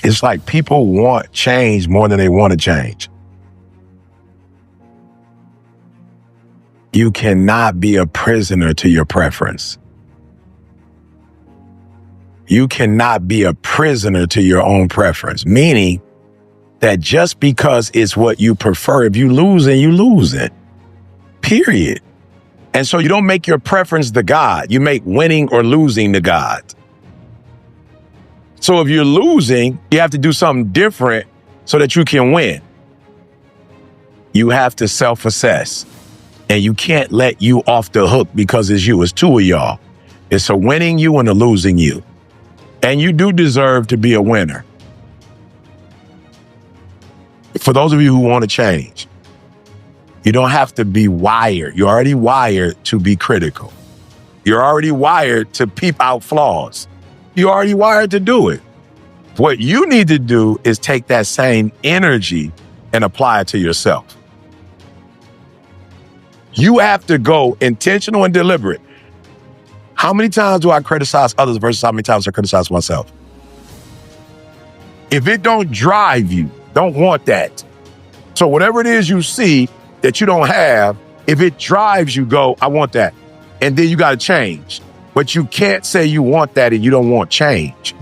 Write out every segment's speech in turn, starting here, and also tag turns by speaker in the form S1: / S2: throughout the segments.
S1: It's like people want change more than they want to change. You cannot be a prisoner to your preference. You cannot be a prisoner to your own preference, meaning that just because it's what you prefer, if you lose it, you lose it. Period. And so you don't make your preference the God. You make winning or losing the God. So if you're losing, you have to do something different so that you can win. You have to self-assess. And you can't let you off the hook because it's you. It's two of y'all. It's a winning you and a losing you. And you do deserve to be a winner. For those of you who want to change, you don't have to be wired. You're already wired to be critical. You're already wired to peep out flaws. You're already wired to do it. What you need to do is take that same energy and apply it to yourself. You have to go intentional and deliberate. How many times do I criticize others versus how many times I criticize myself? If it don't drive you, don't want that. So whatever it is you see that you don't have, if it drives you, go, I want that. And then you got to change. But you can't say you want that and you don't want change.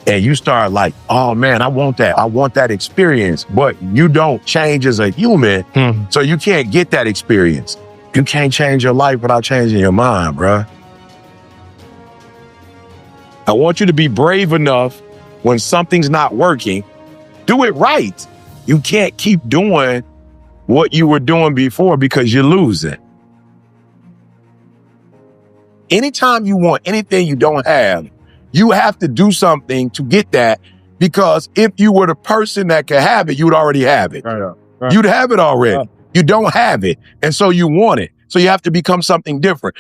S1: And you start like, oh man, I want that. I want that experience. But you don't change as a human. So you can't get that experience. You can't change your life without changing your mind, bruh. I want you to be brave enough when something's not working, do it right. You can't keep doing what you were doing before because you're losing. Anytime you want anything you don't have, you have to do something to get that, because if you were the person that could have it, you would already have it. Right. You'd have it already. Right. You don't have it. And so you want it. So you have to become something different.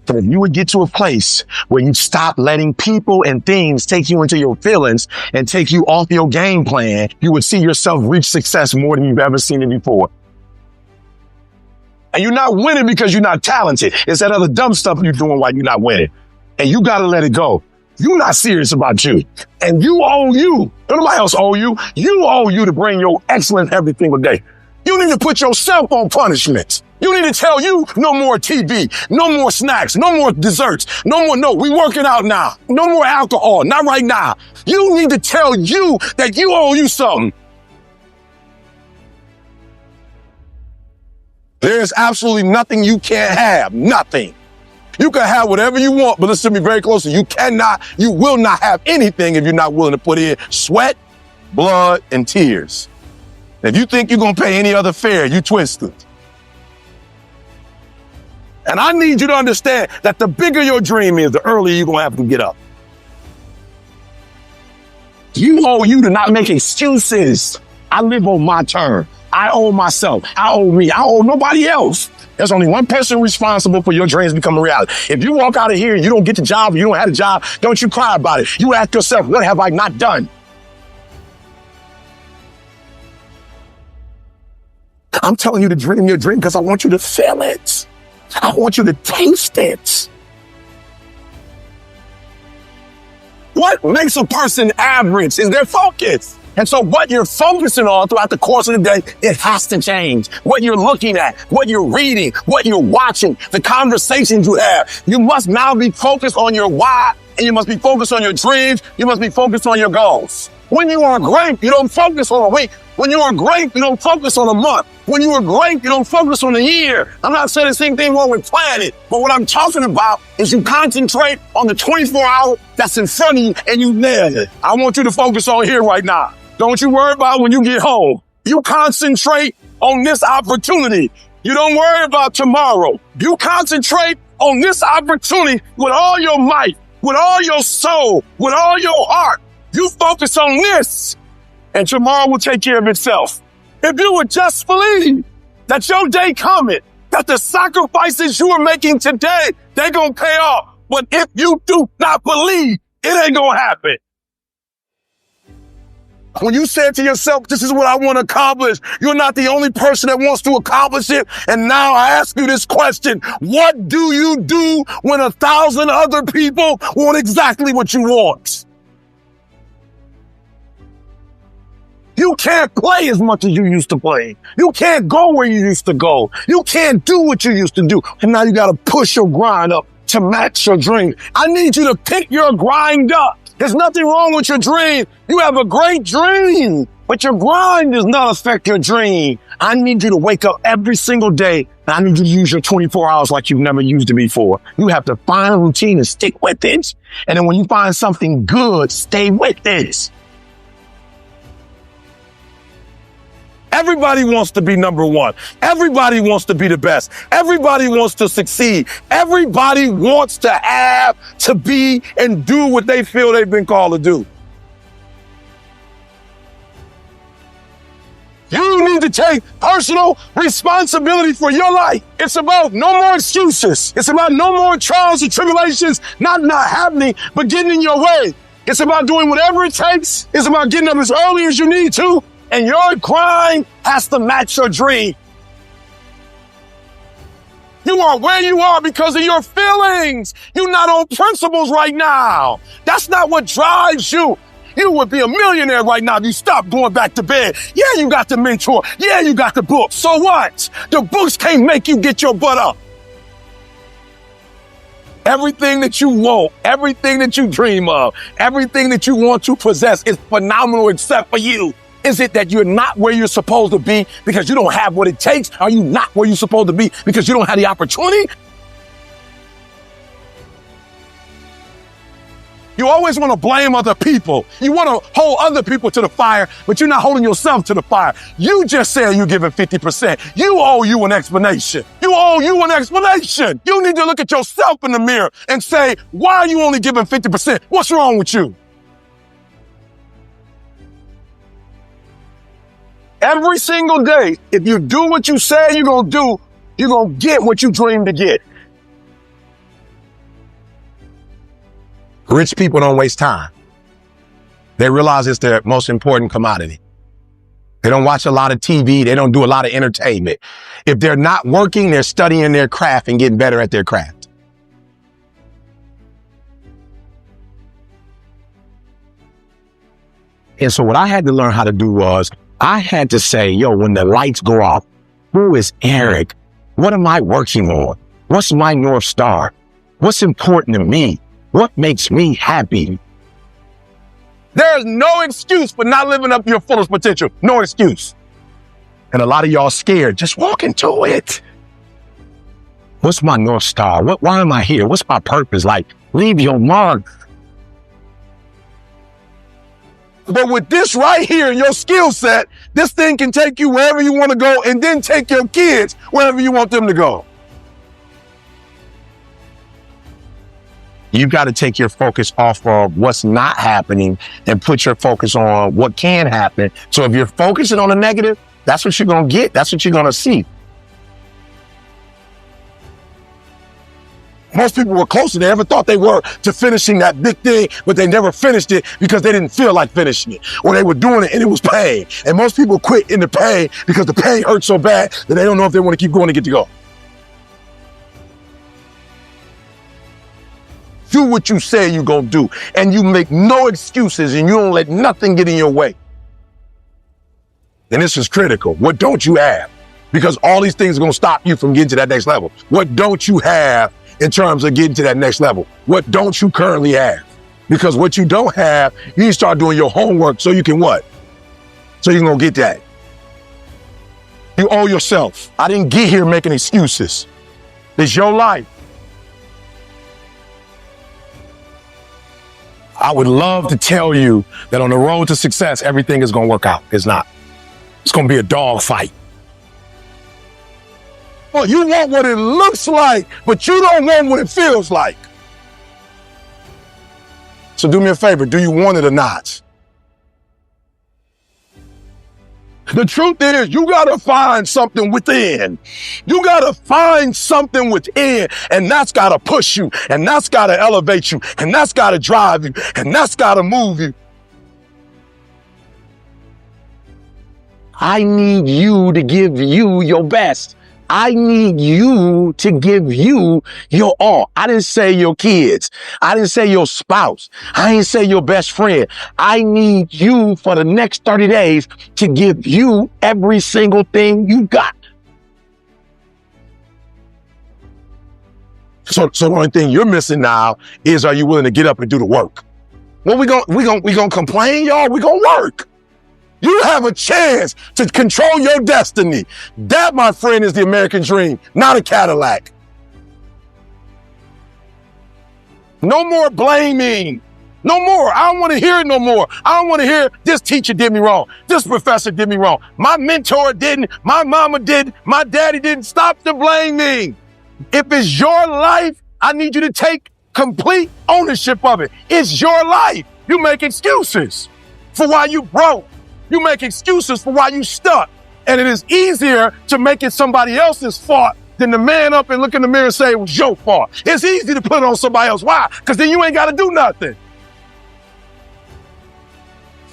S1: So if you would get to a place where you stop letting people and things take you into your feelings and take you off your game plan, you would see yourself reach success more than you've ever seen it before. And you're not winning because you're not talented. It's that other dumb stuff you're doing while you're not winning. And you got to let it go. You're not serious about you. And you owe you. Nobody else owe you. You owe you to bring your excellence every single day. You need to put yourself on punishment. You need to tell you no more TV, no more snacks, no more desserts, we working out now. No more alcohol, not right now. You need to tell you that you owe you something. There's absolutely nothing you can't have, nothing. You can have whatever you want, but listen to me very closely. You will not have anything if you're not willing to put in sweat, blood, and tears. If you think you're going to pay any other fare, you twisted. And I need you to understand that the bigger your dream is, the earlier you're going to have to get up. You owe you to not make excuses. I live on my terms. I owe myself. I owe me. I owe nobody else. There's only one person responsible for your dreams becoming reality. If you walk out of here and you don't get the job, or you don't have a job, don't you cry about it. You ask yourself, what have I not done? I'm telling you to dream your dream because I want you to feel it. I want you to taste it. What makes a person average is their focus. And so what you're focusing on throughout the course of the day, it has to change. What you're looking at, what you're reading, what you're watching, the conversations you have. You must now be focused on your why, and you must be focused on your dreams. You must be focused on your goals. When you are great, you don't focus on a week. When you are great, you don't focus on a month. When you are great, you don't focus on a year. I'm not saying the same thing wrong with planning, but what I'm talking about is you concentrate on the 24 hours that's in front of you and you nail it. I want you to focus on here right now. Don't you worry about when you get home. You concentrate on this opportunity. You don't worry about tomorrow. You concentrate on this opportunity with all your might, with all your soul, with all your heart. You focus on this, and tomorrow will take care of itself. If you would just believe that your day coming, that the sacrifices you are making today, they're going to pay off. But if you do not believe, it ain't going to happen. When you say to yourself, this is what I want to accomplish, you're not the only person that wants to accomplish it. And now I ask you this question: what do you do when 1,000 other people want exactly what you want? You can't play as much as you used to play. You can't go where you used to go. You can't do what you used to do. And now you got to push your grind up to match your dream. I need you to pick your grind up. There's nothing wrong with your dream. You have a great dream, but your grind does not affect your dream. I need you to wake up every single day, and I need you to use your 24 hours like you've never used it before. You have to find a routine and stick with it. And then when you find something good, stay with it. Everybody wants to be number one. Everybody wants to be the best. Everybody wants to succeed. Everybody wants to have, to be, and do what they feel they've been called to do. You need to take personal responsibility for your life. It's about no more excuses. It's about no more trials and tribulations not happening, but getting in your way. It's about doing whatever it takes. It's about getting up as early as you need to. And your grind has to match your dream. You are where you are because of your feelings. You're not on principles right now. That's not what drives you. You would be a millionaire right now if you stopped going back to bed. Yeah, you got the mentor. Yeah, you got the book. So what? The books can't make you get your butt up. Everything that you want, everything that you dream of, everything that you want to possess is phenomenal except for you. Is it that you're not where you're supposed to be because you don't have what it takes? Are you not where you're supposed to be because you don't have the opportunity? You always want to blame other people. You want to hold other people to the fire, but you're not holding yourself to the fire. You just said you're giving 50%. You owe you an explanation. You owe you an explanation. You need to look at yourself in the mirror and say, why are you only giving 50%? What's wrong with you? Every single day, if you do what you say you're going to do, you're going to get what you dream to get. Rich people don't waste time. They realize it's their most important commodity. They don't watch a lot of TV. They don't do a lot of entertainment. If they're not working, they're studying their craft and getting better at their craft. And so what I had to learn how to do was I had to say, yo, when the lights go off, who is Eric? What am I working on? What's my North Star? What's important to me? What makes me happy? There's no excuse for not living up to your fullest potential. No excuse. And a lot of y'all scared. Just walk into it. What's my North Star? Why am I here? What's my purpose? Like, leave your mark. But with this right here, your skill set, this thing can take you wherever you want to go and then take your kids wherever you want them to go. You've got to take your focus off of what's not happening and put your focus on what can happen. So if you're focusing on the negative, that's what you're going to get. That's what you're going to see. Most people were closer than they ever thought they were to finishing that big thing, but they never finished it because they didn't feel like finishing it, or they were doing it and it was pain. And most people quit in the pain because the pain hurts so bad that they don't know if they want to keep going to get to go. Do what you say you're going to do, and you make no excuses, and you don't let nothing get in your way. And this is critical. What don't you have? Because all these things are going to stop you from getting to that next level. What don't you have in terms of getting to that next level? What don't you currently have? Because what you don't have, you need to start doing your homework so you can what? So you're going to get that. You owe yourself. I didn't get here making excuses. It's your life. I would love to tell you that on the road to success, everything is going to work out. It's not. It's going to be a dog fight. Well, you want what it looks like, but you don't want what it feels like. So do me a favor. Do you want it or not? The truth is, you got to find something within. You got to find something within, and that's got to push you, and that's got to elevate you, and that's got to drive you, and that's got to move you. I need you to give you your best. I need you to give you your all. I didn't say your kids. I didn't say your spouse. I didn't say your best friend. I need you for the next 30 days to give you every single thing you got. So the only thing you're missing now is, are you willing to get up and do the work? Well, we gonna complain, y'all. We gonna work. You have a chance to control your destiny. That, my friend, is the American dream, not a Cadillac. No more blaming. No more. I don't want to hear it no more. I don't want to hear this teacher did me wrong. This professor did me wrong. My mentor didn't. My mama didn't. My daddy didn't. Stop the blaming. If it's your life, I need you to take complete ownership of it. It's your life. You make excuses for why you broke. You make excuses for why you stuck. And it is easier to make it somebody else's fault than to man up and look in the mirror and say it was your fault. It's easy to put it on somebody else. Why? Because then you ain't got to do nothing.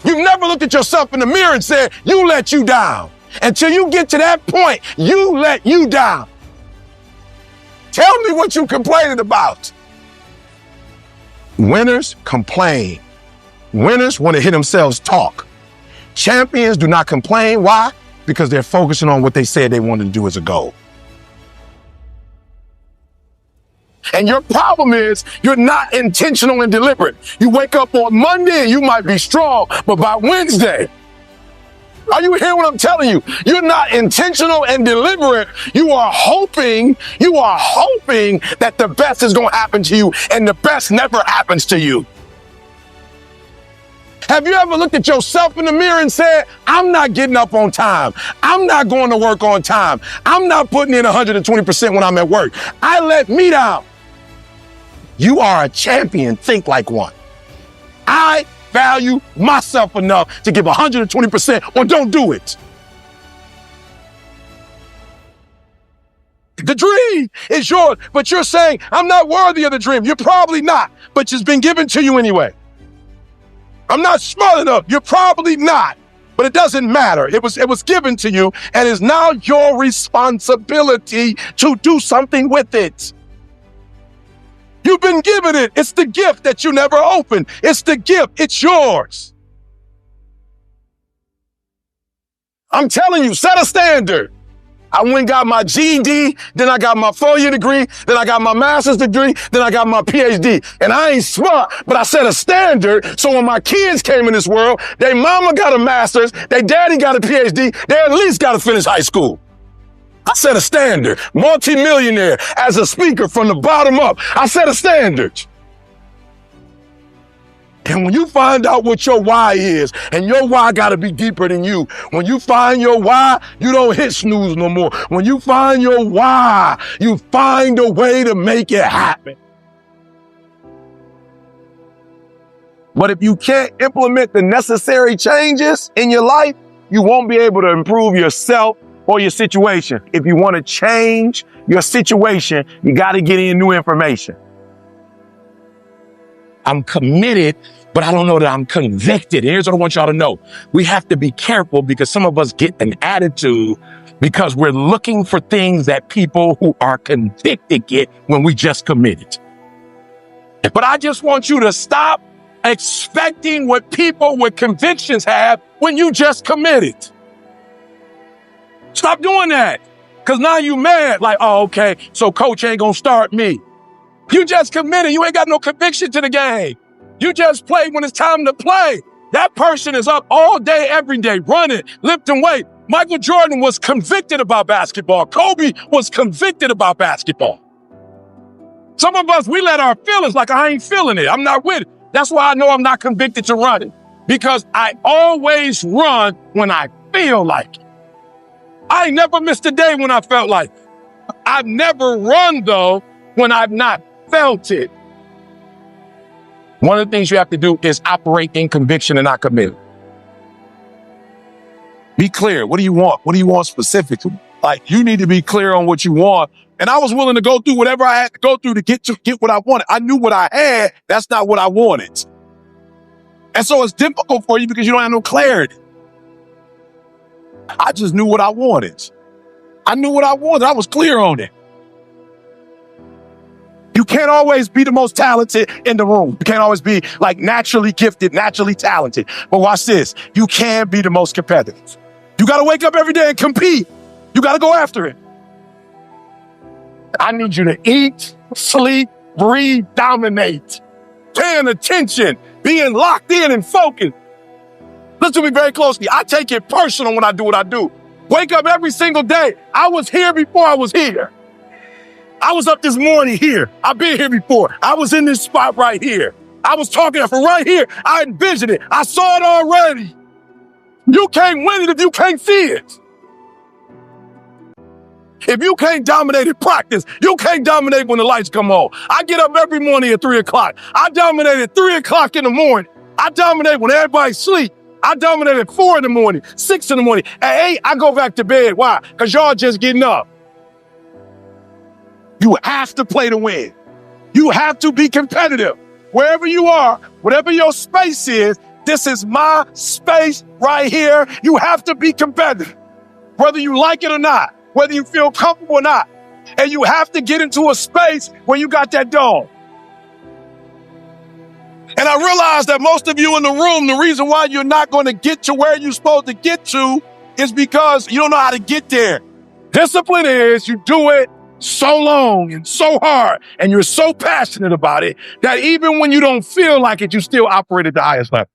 S1: You've never looked at yourself in the mirror and said, you let you down. Until you get to that point, you let you down. Tell me what you complaining about. Winners complain. Winners want to hear themselves talk. Champions do not complain. Why? Because they're focusing on what they said they wanted to do as a goal. And your problem is you're not intentional and deliberate. You wake up on Monday and you might be strong, but by Wednesday, are you hearing what I'm telling you? You're not intentional and deliberate. You are hoping that the best is going to happen to you, and the best never happens to you. Have you ever looked at yourself in the mirror and said, I'm not getting up on time. I'm not going to work on time. I'm not putting in 120% when I'm at work. I let me down. You are a champion. Think like one. I value myself enough to give 120% or don't do it. The dream is yours, but you're saying, I'm not worthy of the dream. You're probably not, but it's been given to you anyway. I'm not smart enough. You're probably not, but it doesn't matter. It was given to you, and it's now your responsibility to do something with it. You've been given it. It's the gift that you never opened. It's the gift. It's yours. I'm telling you, set a standard. I went and got my GED, then I got my 4-year degree, then I got my master's degree, then I got my PhD. And I ain't smart, but I set a standard so when my kids came in this world, their mama got a master's, their daddy got a PhD, they at least got to finish high school. I set a standard. Multi-millionaire as a speaker from the bottom up. I set a standard. And when you find out what your why is, and your why got to be deeper than you. When you find your why, you don't hit snooze no more. When you find your why, you find a way to make it happen. But if you can't implement the necessary changes in your life, you won't be able to improve yourself or your situation. If you want to change your situation, you got to get in new information. I'm committed, but I don't know that I'm convicted. Here's what I want y'all to know. We have to be careful because some of us get an attitude because we're looking for things that people who are convicted get when we just committed. But I just want you to stop expecting what people with convictions have when you just committed. Stop doing that. Because now you mad. Like, oh, okay, so coach ain't going to start me. You just committed. You ain't got no conviction to the game. You just play when it's time to play. That person is up all day, every day, running, lifting weight. Michael Jordan was convicted about basketball. Kobe was convicted about basketball. Some of us, we let our feelings, like I ain't feeling it. I'm not with it. That's why I know I'm not convicted to running. Because I always run when I feel like it. I ain't never missed a day when I felt like it. I've never run, though, when I've not felt it. One of the things you have to do is operate in conviction and not commit. Be clear. What do you want? What do you want specifically? Like, you need to be clear on what you want. And I was willing to go through whatever I had to go through to get what I wanted. I knew what I had. That's not what I wanted. And so it's difficult for you because you don't have no clarity.
S2: I just knew what I wanted. I knew what I wanted. I was clear on it. You can't always be the most talented in the room. You can't always be like naturally gifted, naturally talented. But watch this. You can be the most competitive. You got to wake up every day and compete. You got to go after it. I need you to eat, sleep, breathe, dominate. Paying attention, being locked in and focused. Listen to me very closely. I take it personal when I do what I do. Wake up every single day. I was here before I was here. I was up this morning here. I've been here before. I was in this spot right here. I was talking from right here. I envisioned it. I saw it already. You can't win it if you can't see it. If you can't dominate in practice, you can't dominate when the lights come on. I get up every morning at 3 o'clock. I dominate at 3 o'clock in the morning. I dominate when everybody's asleep. I dominate at 4 in the morning, 6 in the morning. At 8, I go back to bed. Why? Because y'all just getting up. You have to play to win. You have to be competitive. Wherever you are, whatever your space is, this is my space right here. You have to be competitive, whether you like it or not, whether you feel comfortable or not. And you have to get into a space where you got that dog. And I realize that most of you in the room, the reason why you're not going to get to where you're supposed to get to is because you don't know how to get there. Discipline is you do it so long and so hard, and you're so passionate about it that even when you don't feel like it, you still operate at the highest level.